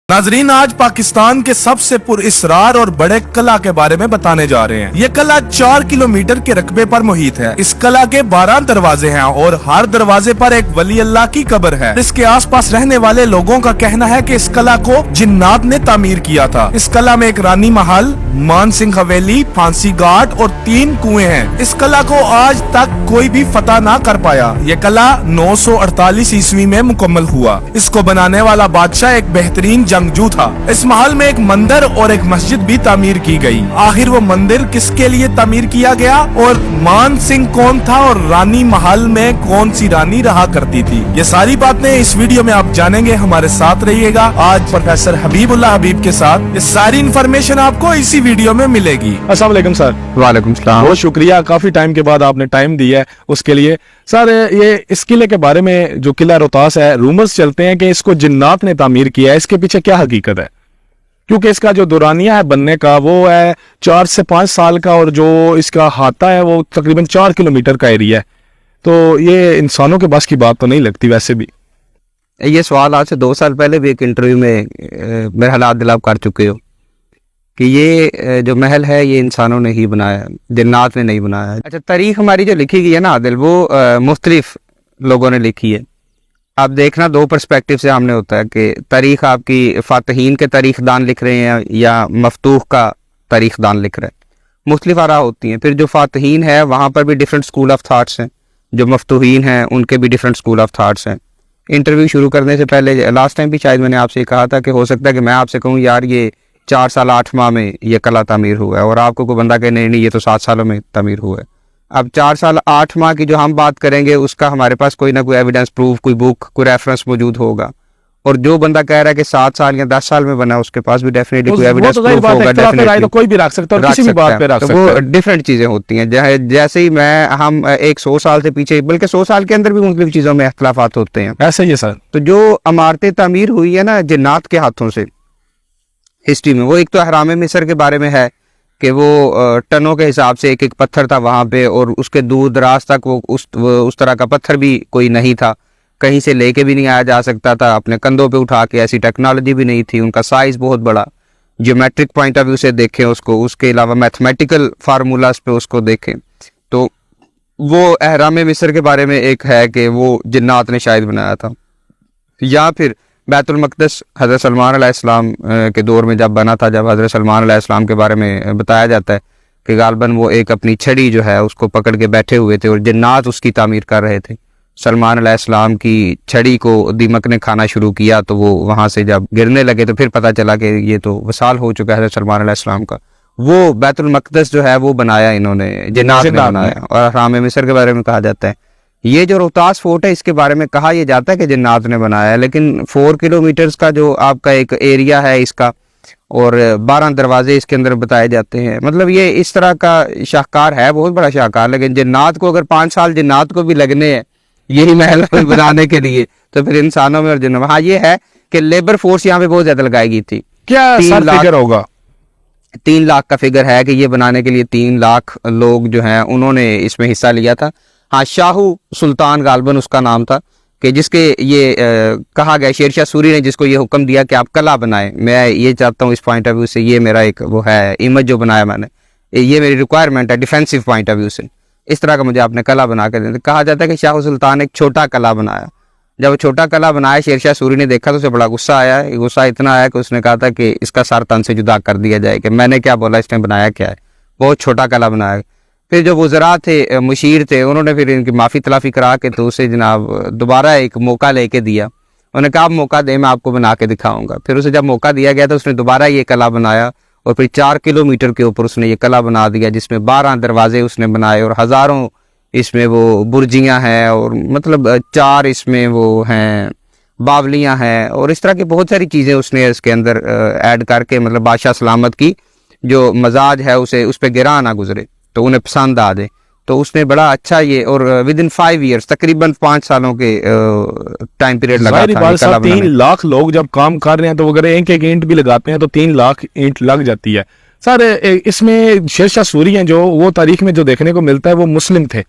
नाजरीन, आज पाकिस्तान के सबसे पुरअसरार और बड़े कला के बारे में बताने जा रहे हैं। ये कला 4 किलोमीटर के रकबे पर मुहित है। इस कला के 12 दरवाजे हैं और हर दरवाजे पर एक वली अल्लाह की कब्र है। इसके आसपास रहने वाले लोगों का कहना है कि इस कला को जिन्नात ने तामीर किया था। इस कला में एक रानी महल, मान सिंह हवेली, फांसी घाट और 3 कुएं हैं। इस कला को आज तक कोई भी फतह ना कर पाया। ये कला 948 ईस्वी में मुकम्मल हुआ। इसको बनाने वाला बादशाह एक बेहतरीन जंगजू था। इस महल में एक मंदिर और एक मस्जिद भी तामीर की गई। आखिर वो मंदिर किसके लिए तामीर किया गया और मान सिंह कौन था और रानी महल में कौन सी रानी रहा करती थी, ये सारी बातें इस वीडियो में आप जानेंगे। हमारे साथ रहिएगा। आज प्रोफेसर हबीबुल्लाह हबीब के साथ ये सारी इन्फॉर्मेशन आपको इसी वीडियो में मिलेगी। अस्सलाम वालेकुम सर। वालेकुम सलाम। बहुत शुक्रिया, काफी टाइम के बाद आपने टाइम दिया है उसके लिए। सर, ये इस किले के बारे में, जो किला रोहतास है, रूमर्स चलते हैं कि इसको जिन्नात ने तामीर किया है। इसके पीछे क्या हकीकत है? क्योंकि इसका जो दुरानिया है बनने का वो है 4 से 5 साल का और जो इसका हाथा है वो तकरीबन 4 किलोमीटर का एरिया है। तो ये इंसानों के बस की बात तो नहीं लगती। वैसे भी ये सवाल आज से 2 साल पहले भी एक इंटरव्यू में मेरे हालात दिल आप कर चुके हो कि ये जो महल है ये इंसानों ने ही बनाया, जिन्नात ने नहीं बनाया। अच्छा, तारीख हमारी जो लिखी गई है ना आदिल, वो मुख्तलिफ लोगों ने लिखी है। आप देखना 2 पर्सपेक्टिव से हमने होता है कि तारीख आपकी फातहीन के तारीख दान लिख रहे हैं या मफतूह का तारीख दान लिख रहे हैं। मुख्तलिफ आरा होती हैं। फिर जो फातहीन है वहाँ पर भी डिफरेंट स्कूल ऑफ थाट्स हैं, जो मफतूहीन हैं उनके भी डिफरेंट स्कूल ऑफ थाट्स हैं। इंटरव्यू शुरू करने से पहले लास्ट टाइम भी शायद मैंने आपसे कहा था कि हो सकता है कि मैं आपसे कहूँ यार ये 4 साल 8 माह में ये कला तामीर हुआ है, और आपको कोई बंदा कहे नहीं ये तो 7 सालों में तामीर हुआ है। अब 4 साल 8 माह की जो हम बात करेंगे उसका हमारे पास कोई ना कोई एविडेंस, प्रूफ, कोई बुक, कोई रेफरेंस मौजूद होगा। और जो बंदा कह रहा है कि 7 साल या 10 साल में बना है उसके पास भी डेफिनेटली कोई एविडेंस प्रूफ होगा। डेफिनेटली कोई भी रख सकता है, किसी भी बात पे रख सकता है। वो डिफरेंट चीजें होती हैं। जैसे ही हम एक 100 साल से पीछे, बल्कि 100 साल के अंदर भी मुख्तलिफ चीजों में इख्तलाफात होते हैं। ऐसा ही है सर। तो जो इमारतें तामीर हुई है ना जिन्नात के हाथों से हिस्ट्री में, वो एक तो अहराम मिस्र के बारे में है कि वो टनों के हिसाब से एक एक पत्थर था वहाँ पे, और उसके दूर दराज तक वो उस तरह का पत्थर भी कोई नहीं था, कहीं से लेके भी नहीं आया जा सकता था अपने कंधों पे उठा के। ऐसी टेक्नोलॉजी भी नहीं थी। उनका साइज बहुत बड़ा, ज्योमेट्रिक पॉइंट ऑफ व्यू से देखें उसको, उसके अलावा मैथमेटिकल फार्मूलाज पे उसको देखें तो वो अहराम मिस्र के बारे में एक है कि वो जिन्नात ने शायद बनाया था। या फिर बैतुल मक़दस हज़रत सलमान अलैहिस्सलाम के दौर में जब बना था, जब हज़रत सलमान अलैहिस्सलाम के बारे में बताया जाता है कि गालबन वो एक अपनी छड़ी जो है उसको पकड़ के बैठे हुए थे और जिन्नात उसकी तामीर कर रहे थे। सलमान अलैहिस्सलाम की छड़ी को दीमक ने खाना शुरू किया तो वो वहाँ से जब गिरने लगे तो फिर पता चला कि ये तो वसाल हो चुका है सलमान अलैहिस्सलाम का। वो बैतुल मक़दस जो है वो बनाया इन्होंने, जिन्नात ने बनाया। और अहराम मिस्र के बारे में कहा जाता है, ये जो रोहतास फोर्ट है इसके बारे में कहा यह जाता है कि जिन्नात ने बनाया है। लेकिन 4 किलोमीटर का जो आपका एक एरिया है इसका, और 12 दरवाजे इसके अंदर बताए जाते हैं। मतलब ये इस तरह का शाहकार है, बहुत बड़ा शाहकार। लेकिन जिन्नात को अगर 5 साल जिन्नात को भी लगने हैं यही महल बनाने के लिए, तो फिर इंसानों में और जिन्नों में, हाँ ये है कि लेबर फोर्स यहाँ पे बहुत ज्यादा लगाई गई थी। क्या 3 लाख फिगर होगा? 3 लाख का फिगर है कि ये बनाने के लिए 3 लाख लोग जो हैं उन्होंने इसमें हिस्सा लिया था। हाँ, शाहू सुल्तान गालबन उसका नाम था कि जिसके ये कहा गया, शेरशाह सूरी ने जिसको ये हुक्म दिया कि आप कला बनाएं। मैं ये चाहता हूँ इस पॉइंट ऑफ व्यू से, ये मेरा एक वो है इमेज जो बनाया मैंने, ये मेरी रिक्वायरमेंट है डिफेंसिव पॉइंट ऑफ व्यू से। इस तरह का मुझे आपने कला बना कर देते। कहा जाता है कि शाह सुल्तान ने एक छोटा कला बनाया। जब छोटा कला बनाया शेरशाह सूरी ने देखा तो उसे बड़ा गुस्सा आया। गुस्सा इतना आया कि उसने कहा था कि इसका सर तन से जुदा कर दिया जाए, कि मैंने क्या बोला, इसने बनाया क्या है, बहुत छोटा कला बनाया। फिर जो वज़रा थे, मुशीर थे, उन्होंने फिर इनकी माफ़ी तलाफ़ी करा के तो उसे जनाब दोबारा एक मौका लेके दिया। उन्होंने कहा आप मौका दे, मैं आपको बना के दिखाऊंगा। फिर उसे जब मौका दिया गया तो उसने दोबारा ये कला बनाया और फिर 4 किलोमीटर के ऊपर उसने ये कला बना दिया, जिसमें 12 दरवाजे उसने बनाए और हज़ारों इसमें वो बुर्जियाँ हैं, और मतलब 4 इसमें वो हैं बावलियाँ हैं, और इस तरह की बहुत सारी चीज़ें उसने इसके अंदर ऐड करके, मतलब बादशाह सलामत की जो मजाज है उसे उस पर गिरा ना गुजरे, तो उन्हें पसंद आ जाए। तो उसने बड़ा अच्छा ये, और विद इन 5 ईयर्स तकरीबन 5 सालों के टाइम पीरियड लगा था। 3 लाख लोग जब काम कर रहे हैं तो अगर एक एक ईंट भी लगाते हैं तो 3 लाख ईंट लग जाती है। सर, इसमें शेरशाह सूरी हैं जो, वो तारीख में जो देखने को मिलता है वो मुस्लिम थे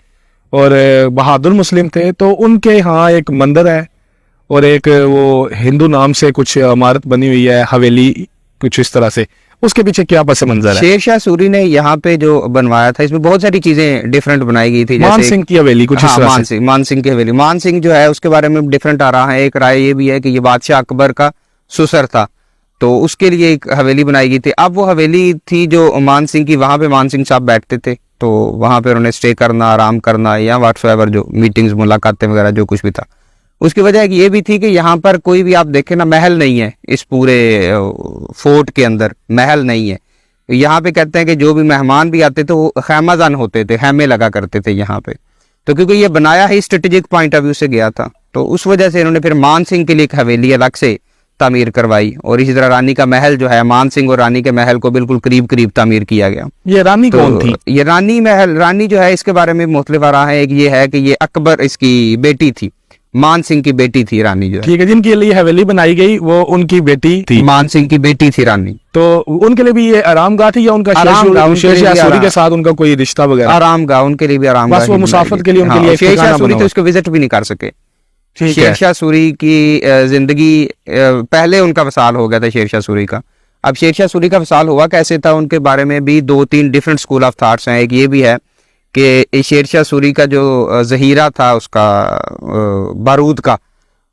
और बहादुर मुस्लिम थे, तो उनके यहाँ एक मंदिर है और एक वो हिंदू नाम से कुछ इमारत बनी हुई है, हवेली कुछ इस तरह से, उसके पीछे क्या पस मंजर है? शेरशाह सूरी ने यहाँ पे जो बनवाया था, इसमें बहुत सारी चीजें डिफरेंट बनाई गई थी। मान जैसे सिंह की हवेली कुछ इस तरह से। मान सिंह की हवेली, मान सिंह जो है उसके बारे में डिफरेंट आ रहा है। एक राय ये भी है कि ये बादशाह अकबर का सुसर था, तो उसके लिए एक हवेली बनाई गई थी। अब वो हवेली थी जो मान सिंह की, वहां पे मान सिंह साहब बैठते थे, तो वहां पे उन्होंने स्टे करना, आराम करना या व्हाट्सएवर जो मीटिंग्स मुलाकातें वगैरह जो कुछ भी था। उसकी वजह ये भी थी कि यहाँ पर कोई भी आप देखें ना, महल नहीं है इस पूरे फोर्ट के अंदर, महल नहीं है। यहाँ पे कहते हैं कि जो भी मेहमान भी आते थे वो खैमाजान होते थे, खैमे लगा करते थे यहाँ पे। तो क्योंकि ये बनाया ही स्ट्रेटेजिक पॉइंट ऑफ व्यू से गया था, तो उस वजह से इन्होंने फिर मान सिंह के लिए एक हवेली अलग से तामीर करवाई। और इसी तरह रानी का महल जो है, मान सिंह और रानी के महल को बिल्कुल करीब करीब तामीर किया गया। ये रानी कौन थी? ये रानी महल, रानी जो है इसके बारे में मुख्तलिफ आ रहा है। एक ये है कि ये अकबर इसकी बेटी थी, मान सिंह की बेटी थी रानी जो है। ठीक है, जिनके लिए हवेली बनाई गई वो उनकी बेटी थी, मान सिंह की बेटी थी रानी। तो उनके लिए भी ये आरामगाह थी या उनका शेरशाह सूरी के साथ उनका कोई रिश्ता वगैरह? आरामगाह, उनके लिए भी आरामगाह। बस वो मुसाफत के लिए उनके लिए शेरशाह सूरी तो इसको विजिट भी नहीं कर सके। शेरशाह सूरी की जिंदगी, पहले उनका वसाल हो गया था शेरशाह सूरी का। अब शेरशाह सूरी का वसाल हुआ कैसे था, उनके बारे में भी 2-3 डिफरेंट स्कूल ऑफ थॉट्स हैं। एक ये भी है कि शेरशाह सूरी का जो जहीरा था उसका बारूद का,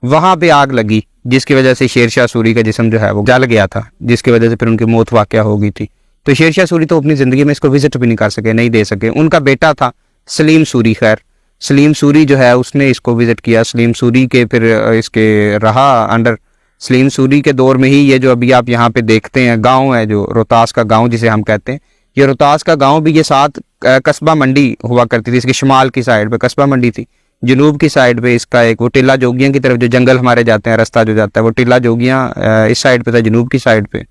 वहां पे आग लगी, जिसकी वजह से शेरशाह सूरी का जिस्म जो है वो जल गया था, जिसकी वजह से फिर उनकी मौत वाक़या हो गई थी। तो शेरशाह सूरी तो अपनी ज़िंदगी में इसको विजिट भी नहीं कर सके, नहीं दे सके। उनका बेटा था सलीम सूरी, खैर सलीम सूरी जो है उसने इसको विजिट किया। सलीम सूरी के फिर इसके रहा अंडर, सलीम सूरी के दौर में ही ये जो अभी आप यहाँ पे देखते हैं गाँव है, जो रोहतास का गाँव जिसे हम कहते हैं, ये रोहतास का गांव भी ये साथ कस्बा मंडी हुआ करती थी। इसकी शुमाल की साइड पे कस्बा मंडी थी, जनूब की साइड पे इसका एक वो टिल्ला जोगियां की तरफ जो जंगल हमारे जाते हैं, रास्ता जो जाता है वो टिल्ला जोगियां इस साइड पे था, जनूब की साइड पे,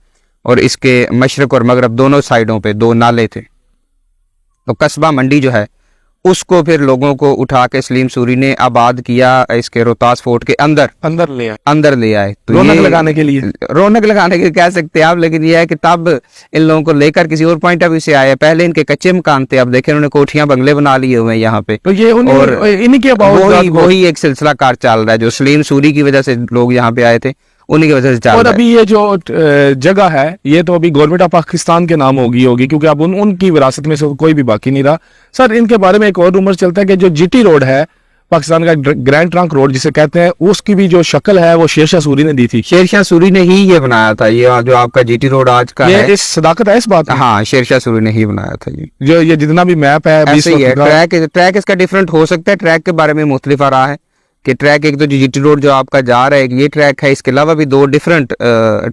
और इसके मशरक और मगरब दोनों साइडों पे 2 नाले थे। तो कस्बा मंडी जो है उसको फिर लोगों को उठा के सलीम सूरी ने आबाद किया इसके रोहतास फोर्ट के अंदर ले आए। तो रौनक लगाने के लिए, रौनक लगाने के लिए कह सकते हैं आप, लेकिन यह है कि तब इन लोगों को लेकर किसी और पॉइंट ऑफ व्यू से आए। पहले इनके कच्चे मकान थे, अब देखें उन्होंने कोठियां बंगले बना लिए हुए हैं यहाँ पे। तो ये और इन्हीं के वही एक सिलसिला कार चल रहा है जो सलीम सूरी की वजह से लोग यहाँ पे आए थे, उन्हीं की वजह से चल रहा है। और अभी ये जो जगह है ये तो अभी गवर्नमेंट ऑफ पाकिस्तान के नाम होगी क्योंकि अब उनकी विरासत में से कोई भी बाकी नहीं रहा। सर, इनके बारे में एक और रूमर चलता है कि जो जीटी रोड है, पाकिस्तान का ग्रैंड ट्रंक रोड जिसे कहते हैं, उसकी भी जो शक्ल है वो शेरशाह सूरी ने दी थी। शेरशाह सूरी ने ही ये बनाया था, ये जो आपका जीटी रोड आज का है, इस सदाकत है इस बात में? हाँ, शेरशाह सूरी ने ही बनाया था। ये जितना भी मैप है, ऐसे ही है। ट्रैक इसका डिफरेंट हो सकता है, ट्रैक के बारे में मुख्तलिफ आ रहा है कि ट्रैक एक तो जीटी रोड जो आपका जा रहा है ये ट्रैक है, इसके अलावा भी 2 डिफरेंट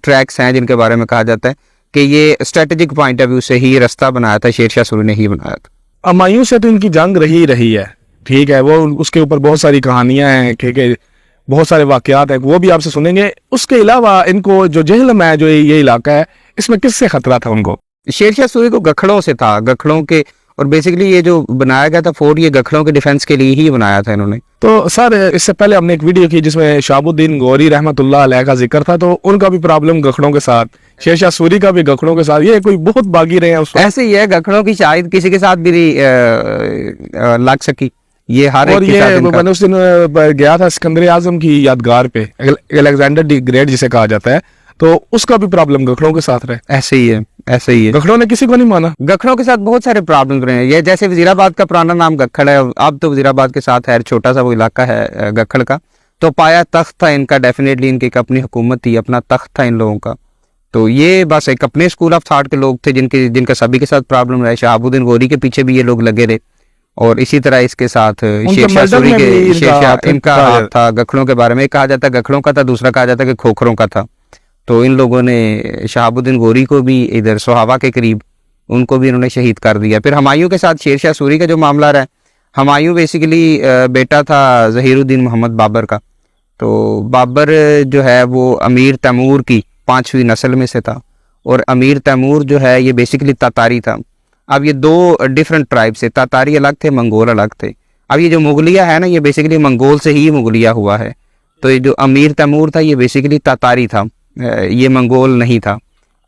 ट्रैक्स हैं जिनके बारे में कहा जाता है कि ये स्ट्रेटेजिक पॉइंट ऑफ व्यू से ही रास्ता बनाया था, शेरशाह सूरी ने ही बनाया था। हुमायूं से तो इनकी जंग रही है, ठीक है, वो उसके ऊपर बहुत सारी कहानियां हैं, ठीक है, बहुत सारे वाकयात हैं, वो भी आपसे सुनेंगे। उसके अलावा इनको जो जेहलम है, जो ये इलाका है, इसमें किससे खतरा था उनको? शेरशाह सूरी को गखड़ों से था, गखड़ों के, और बेसिकली ये जो बनाया गया था फोर्ट, ये गखड़ों के डिफेंस के लिए ही बनाया था इन्होंने। तो सर, इससे पहले हमने एक वीडियो की जिसमें शहाबुद्दीन गौरी रहमतुल्लाह अलैह का जिक्र था, तो उनका भी प्रॉब्लम गखड़ों के साथ, शेरशाह सूरी का भी गखड़ों के साथ, ये कोई बहुत बागी रहे हैं उसको। ऐसे ही है, गखड़ों की शायद किसी के साथ भी लग सकी, ये हर एक के साथ। मैंने उस दिन गया था सिकंदर आजम की यादगार पे, अलेक्जेंडर दी ग्रेट जिसे कहा जाता है, तो उसका भी प्रॉब्लम गखड़ों के साथ रहे। ऐसे ही है, ऐसे ही है। गखड़ों ने किसी को नहीं माना। गखड़ों के साथ बहुत सारे प्रॉब्लम रहे हैं। ये जैसे वजीराबाद का पुराना नाम गखड़ है, अब तो वजीराबाद के साथ है, छोटा सा वो इलाका है गखड़ का, तो पाया तख्त था इनका, डेफिनेटली इनकी एक अपनी हुकूमत थी, अपना तख्त था इन लोगों का। तो ये बस एक अपने स्कूल ऑफ थॉट के लोग थे जिनका सभी के साथ प्रॉब्लम रहा। शहाबुद्दीन गौरी के पीछे भी ये लोग लगे रहे, और इसी तरह इसके साथ शेरशाह सूरी के इनका हाथ था। गखड़ों के बारे में कहा जाता है गखड़ों का था, दूसरा कहा जाता है कि खोखरों का था। तो इन लोगों ने शहाबुद्दीन गौरी को भी इधर सोहावा के करीब उनको भी इन्होंने शहीद कर दिया। फिर हुमायूं के साथ शेरशाह सूरी का जो मामला रहा, हुमायूं बेसिकली बेटा था ज़हीरुद्दीन मोहम्मद बाबर का। तो बाबर जो है वो अमीर तैमूर की 5वीं नस्ल में से था, और अमीर तैमूर जो है ये बेसिकली तातारी था। अब ये 2 डिफरेंट ट्राइब से, तातारी अलग थे, मंगोल अलग थे। अब ये जो मुगलिया है ना, ये बेसिकली मंगोल से ही मुगलिया हुआ है। तो ये जो अमीर तैमूर था ये बेसिकली तातारी था, ये मंगोल नहीं था,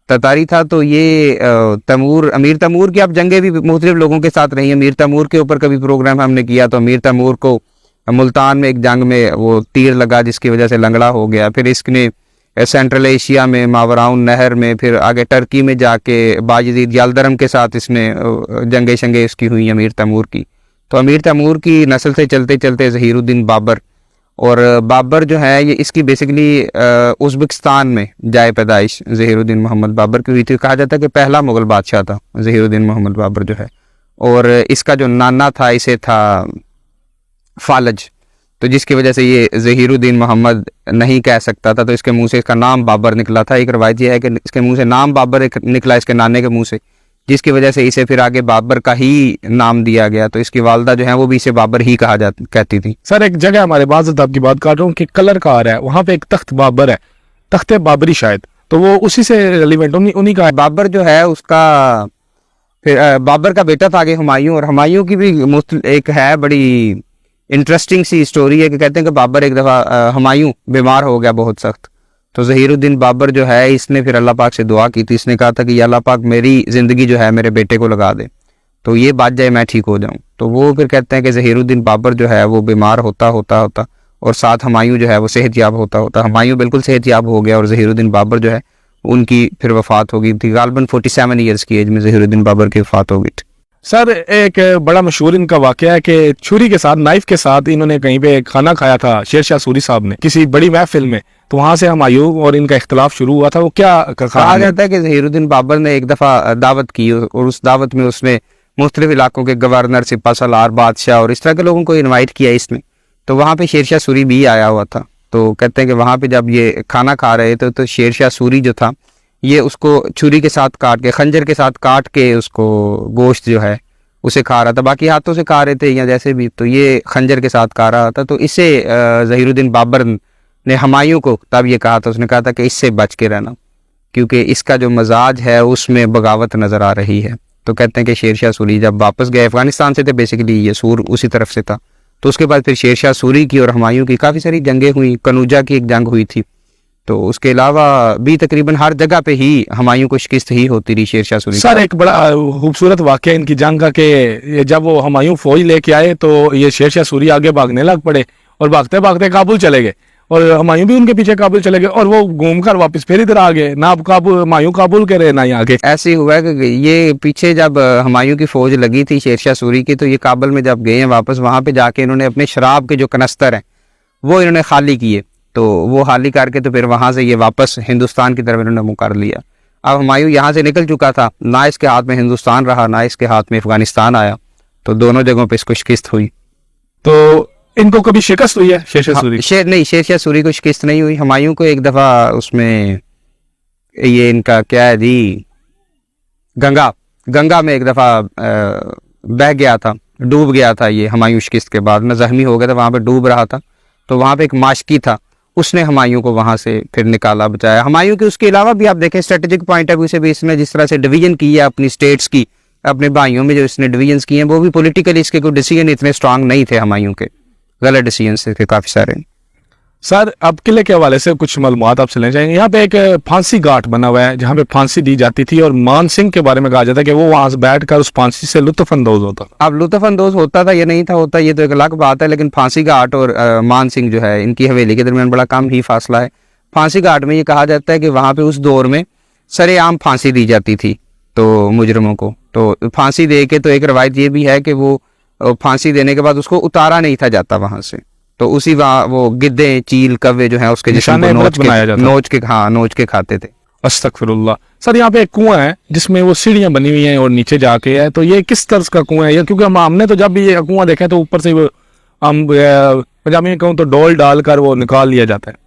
तातारी था। तो ये अमीर तैमूर की अब जंगें भी मुख्तलिफ लोगों के साथ रही। अमीर तैमूर के ऊपर कभी प्रोग्राम हमने किया तो अमीर तैमूर को मुल्तान में एक जंग में वो तीर लगा जिसकी वजह से लंगड़ा हो गया। फिर इसने सेंट्रल एशिया में मावराउन नहर में, फिर आगे टर्की में जाके बायजीद यलदरम के साथ इसने जंगे शंगे इसकी हुई अमीर तैमूर की। तो अमीर तैमूर की नस्ल से चलते चलते ज़हीरुद्दीन बाबर, और बाबर जो है ये इसकी बेसिकली उज़्बेकिस्तान में जाए पैदाइश ज़हीरुद्दीन मोहम्मद बाबर की हुई थी। कहा जाता है कि पहला मुग़ल बादशाह था ज़हीरुद्दीन मोहम्मद बाबर जो है। और इसका जो नाना था इसे था फालज, तो जिसकी वजह से ये ज़हीरुद्दीन मोहम्मद नहीं कह सकता था, तो इसके मुंह से इसका नाम बाबर निकला था। एक रवायत ये है कि इसके मुंह से नाम बाबर निकला इसके नाने के मुंह से, जिसकी वजह से इसे फिर आगे बाबर का ही नाम दिया गया। तो इसकी वालदा जो है वो भी इसे बाबर ही कहती थी। सर एक जगह हमारे बाज़त आपकी बात कर रहा हूँ कि कलर का आ रहा है, वहाँ पे एक तख्त बाबर है, तख्त बाबरी शायद, तो वो उसी से रिलेवेंट उन्हीं का है। बाबर जो है उसका फिर बाबर का बेटा था आगे हुमायूं, और हुमायूं की भी एक है बड़ी इंटरेस्टिंग सी स्टोरी है कि कहते हैं कि बाबर एक दफ़ा हुमायूं बीमार हो गया बहुत सख्त, तो ज़हीरुद्दीन बाबर जो है इसने फिर अल्लाह पाक से दुआ की थी। इसने कहा था कि अल्लाह पाक मेरी ज़िंदगी जो है मेरे बेटे को लगा दे, तो ये बच जाए, मैं ठीक हो जाऊं। तो वो फिर कहते हैं कि ज़हीरुद्दीन बाबर जो है वो बीमार होता और साथ हुमायूं जो है वो सेहतयाब होता हुमायूं बिल्कुल सेहतयाब हो गया, और ज़हीरुद्दीन बाबर जो है उनकी फिर वफ़ात हो गई थी। गालबन 47 ईयर्स की एज में ज़हीरुद्दीन बाबर की वफ़ात हो गई थी। सर एक बड़ा मशहूर इनका वाकया है कि छुरी के साथ, नाइफ के साथ इन्होंने कहीं पे खाना खाया था शेरशाह सूरी साहब ने किसी बड़ी महफिल में, तो वहां से हुमायूं और इनका इख्तलाफ शुरू हुआ था। वो क्या कहा जाता है कि ज़हीरुद्दीन बाबर ने एक दफ़ा दावत की, और उस दावत में उसने मुख्तलिफ इलाकों के गवर्नर, सिपा सलार, बादशाह और इस तरह के लोगों को इन्वाइट किया इसमें। तो वहाँ पे शेरशाह सूरी भी आया हुआ था। तो कहते हैं कि वहाँ पे जब ये खाना खा रहे थे तो शेरशाह सूरी जो था ये उसको छुरी के साथ काट के, खंजर के साथ काट के उसको गोश्त जो है उसे खा रहा था, बाकी हाथों से खा रहे थे या जैसे भी, तो ये खंजर के साथ खा रहा था। तो इससे ज़हीरुद्दीन बाबर ने हुमायूं को तब ये कहा था, उसने कहा था कि इससे बच के रहना, क्योंकि इसका जो मजाज है उसमें बगावत नज़र आ रही है। तो कहते हैं कि शेरशाह सूरी जब वापस गए, अफगानिस्तान से थे बेसिकली, ये सूर उसी तरफ से था, तो उसके बाद फिर शेरशाह सूरी की और हुमायूं की काफ़ी सारी जंगें हुई। कनूजा की एक जंग हुई थी, तो उसके अलावा भी तकरीबन हर जगह पे ही हुमायूं को शिकस्त ही होती रही शेरशाह सूरी। सर एक बड़ा खूबसूरत वाकया इनकी जंग का कि जब वो हुमायूं फौज लेके आए तो ये शेरशाह सूरी आगे भागने लग पड़े और भागते भागते काबुल चले गए, और हुमायूं भी उनके पीछे काबुल चले गए, और वो घूमकर वापस फिर इधर आ गए, ना हुमायूं काबुल करे ना ही आगे। ऐसे ही हुआ कि ये पीछे जब हुमायूं की फौज लगी थी शेरशाह सूरी की, तो ये काबुल में जब गए हैं वापस, वहाँ पे जाके इन्होंने अपने शराब के जो कनस्तर हैं वो इन्होंने खाली किए। तो वो खाली करके तो फिर वहाँ से ये वापस हिंदुस्तान की तरफ इन्होंने मुँह कर लिया। अब हुमायूं यहाँ से निकल चुका था, ना इसके हाथ में हिंदुस्तान रहा ना इसके हाथ में अफगानिस्तान आया, तो दोनों जगहों पे इसको शिकस्त हुई। तो इनको कभी शिकस्त हुई है शेरशाह सूरी? नहीं, शेरशाह सूरी को शिकस्त नहीं हुई। हुमायूं को एक दफ़ा उसमें ये इनका क्या है जी, गंगा में एक दफ़ा बह गया था, डूब गया था ये हुमायूं शिकस्त के बाद में, जख्मी हो गया था, वहाँ पे डूब रहा था। तो वहाँ पे एक माशकी था, उसने हुमायूं को वहाँ से फिर निकाला, बचाया। हुमायूं के उसके अलावा भी आप देखें स्ट्रेटेजिक पॉइंट ऑफ व्यू से भी इसने जिस तरह से डिवीजन की है अपनी स्टेट्स की, अपने भाइयों में जो इसने डिवीजन्स किए हैं, वो भी पॉलिटिकली इसके कोई डिसीजन इतने स्ट्रांग नहीं थे हुमायूं के, गलत डिसीजन थे काफ़ी सारे। सर अब किले के हवाले से कुछ मालूमात आपसे लेना चाहेंगे। यहाँ पे एक फांसी घाट बना हुआ है जहाँ पे फांसी दी जाती थी, और मान सिंह के बारे में कहा जाता है कि वो वहां से बैठकर उस फांसी से लुत्फानंदोज होता। अब लुत्फानंदोज होता था या नहीं था होता, ये तो एक अलग बात है, लेकिन फांसी घाट और मान सिंह जो है इनकी हवेली के दरमियान बड़ा कम ही फासला है। फांसी घाट में ये कहा जाता है कि वहाँ पे उस दौर में सरेआम फांसी दी जाती थी तो मुजरमों को। तो फांसी दे के, तो एक रवायत ये भी है कि वो फांसी देने के बाद उसको उतारा नहीं था जाता वहां से, तो उसी वहाँ वो गिद्धे, चील, कौवे जो है उसके जिस्म को नोच के खाते थे। अस्तगफिरुल्लाह। सर यहाँ पे एक कुआं है जिसमें वो सीढ़ियां बनी हुई हैं और नीचे जाके है, तो ये किस तर्ज का कुआं है ये? क्योंकि हमने तो जब भी ये कुआं देखा तो ऊपर से वो हम पंजाबी में कहूँ तो डोल डालकर वो निकाल लिया जाता है।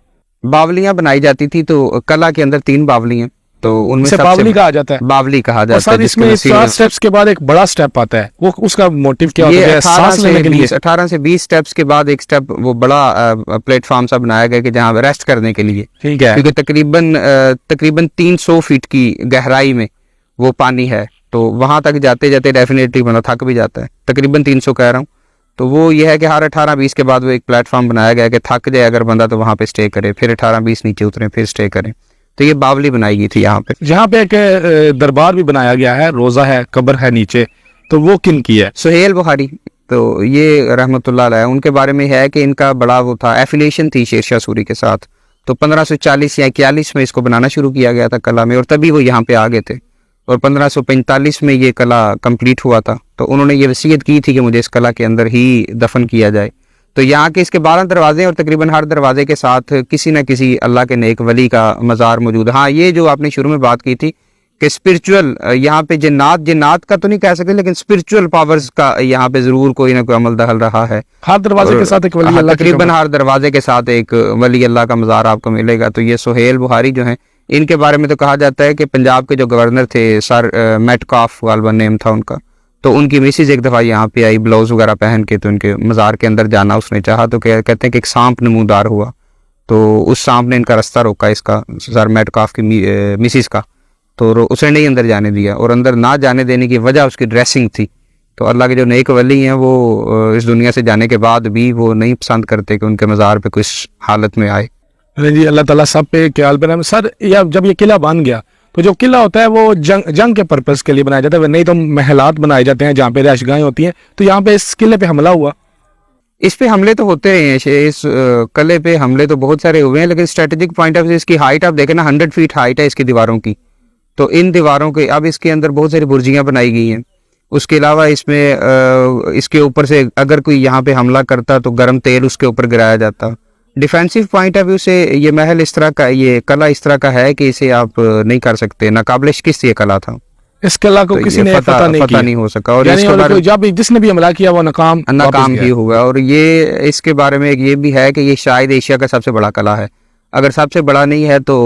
बावलियां बनाई जाती थी, तो कला के अंदर 3 बावली हैं, तो उनमें से बावली कहा जाता है। बावली कहा जाता है। सर इसमें 7 स्टेप्स के बाद एक बड़ा स्टेप आता है, वो उसका मोटिव क्या होता है? सांस लेने के लिए 18 से 20 स्टेप्स के बाद एक स्टेप वो बड़ा प्लेटफॉर्म सा बनाया गया कि जहाँ रेस्ट करने के लिए, ठीक है, क्योंकि तकरीबन 300 फीट की गहराई में वो पानी है, तो वहां तक जाते जाते डेफिनेटली बंदा थक भी जाता है। तकरीबन 300 कह रहा हूँ। तो वो ये है कि हर 18-20 के बाद वो एक प्लेटफॉर्म बनाया गया कि थक जाए अगर बंदा तो वहां पे स्टे करे, फिर 18-20 नीचे उतरे, फिर स्टे करें। तो ये बावली बनाई गई थी यहाँ पे। जहाँ पे एक दरबार भी बनाया गया है, रोजा है, कब्र है नीचे, तो वो किन की है? सुहेल बुखारी तो ये रहमतुल्लाह अलैह उनके बारे में है कि इनका बड़ा वो था, एफिलिएशन थी शेरशाह सूरी के साथ। तो 1540 या 41 में इसको बनाना शुरू किया गया था कला में, और तभी वो यहाँ पे आ गए थे। और 1545 में ये कला कंप्लीट हुआ था। तो उन्होंने ये वसीयत की थी कि मुझे इस कला के अंदर ही दफन किया जाए। तो यहाँ के इसके 12 दरवाजे और तकरीबन हर दरवाजे के साथ किसी न किसी अल्लाह के नेक वली का मज़ार मौजूद है। हाँ, ये जो आपने शुरू में बात की थी कि स्पिरिचुअल यहाँ पे जिन्नात का तो नहीं कह सकते, लेकिन स्पिरिचुअल पावर्स का यहाँ पे जरूर कोई ना कोई अमल दखल रहा है। हर दरवाजे के साथ एक वली अल्लाह तकरीबन हर दरवाजे के साथ एक वली अल्लाह का मज़ार आपको मिलेगा। तो ये सुहेल बुहारी जो हैं, इनके बारे में तो कहा जाता है कि पंजाब के जो गवर्नर थे सर मेटकाफ गालिबन नेम था उनका, तो उनकी मिसिज एक दफ़ा यहाँ पे आई ब्लाउज वगैरह पहन के, तो उनके मज़ार के अंदर जाना उसने चाहा, तो कहते हैं कि एक सांप नमूदार हुआ, तो उस सांप ने इनका रास्ता रोका, इसका सर मेटकाफ की मिसिज का, तो उसे नहीं अंदर जाने दिया। और अंदर ना जाने देने की वजह उसकी ड्रेसिंग थी। तो अल्लाह के जो नेक वली हैं वो इस दुनिया से जाने के बाद भी वो नहीं पसंद करते कि उनके मज़ार पे कुछ हालत में आए। अरे जी, अल्लाह ताला सब पे ख्याल बनाए। सर, जब ये किला बन गया तो जो किला होता है वो जंग के पर्पस के लिए बनाया जाता है, नहीं तो महलात बनाए जाते हैं जहाँ पे रिहाइशगाहें होती हैं। तो यहाँ पे इस किले पे हमला हुआ। इस पे हमले तो होते रहे हैं, इस किले पे हमले तो बहुत सारे हुए हैं, लेकिन स्ट्रेटेजिक पॉइंट ऑफ व्यू इसकी हाइट आप देखें ना, 100 फीट हाइट है इसकी दीवारों की। तो इन दीवारों के अब इसके अंदर बहुत सारी बुर्जियां बनाई गई हैं। उसके अलावा इसमें इसके ऊपर से अगर कोई यहाँ पे हमला करता तो गर्म तेल उसके ऊपर गिराया जाता। डिफेंसिव पॉइंट ऑफ व्यू से ये महल इस तरह का, ये कला इस तरह का है कि इसे आप नहीं कर सकते, नाकाबिले शिकस्त ये कला था। इस कला को तो किसी ने फतह नहीं हो सका, और इसके बारे में जब जिसने भी हमला किया वो नाकाम ही हुआ। और ये इसके बारे में ये भी है कि ये शायद एशिया का सबसे बड़ा कला है। अगर सबसे बड़ा नहीं है तो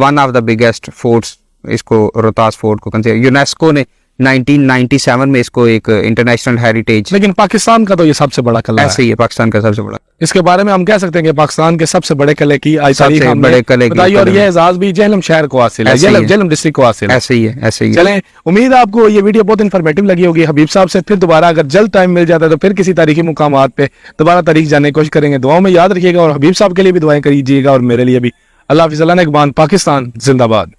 one of the biggest forts, इसको रोहतास फोर्ट को कंसीडर, यूनेस्को ने 1997 में इसको एक इंटरनेशनल हेरिटेज। लेकिन पाकिस्तान का तो ये सबसे बड़ा कला ऐसे ही है, पाकिस्तान का सबसे बड़ा। इसके बारे में हम कह सकते हैं कि पाकिस्तान के सबसे बड़े किले की सबसे बड़े किले की बताइए, और ये एजाज भी जेहलम शहर को हासिल है, जेहलम डिस्ट्रिक्ट को हासिल है। ऐसे ही है, ऐसे ही। चलें, उम्मीद है आपको ये वीडियो बहुत इन्फॉर्मेटिव लगी होगी। हबीब साहब से फिर दोबारा अगर जल्द टाइम मिल जाता है तो फिर किसी तारीखी मुकामात पे दोबारा तारीख जानने की कोशिश करेंगे। दुआओं में याद रखिएगा और हबीब साहब के लिए भी दुआएं करिएगा और मेरे लिए भी। अल्लाह हाफिज़, अल्लाह नेगबान, पाकिस्तान जिंदाबाद।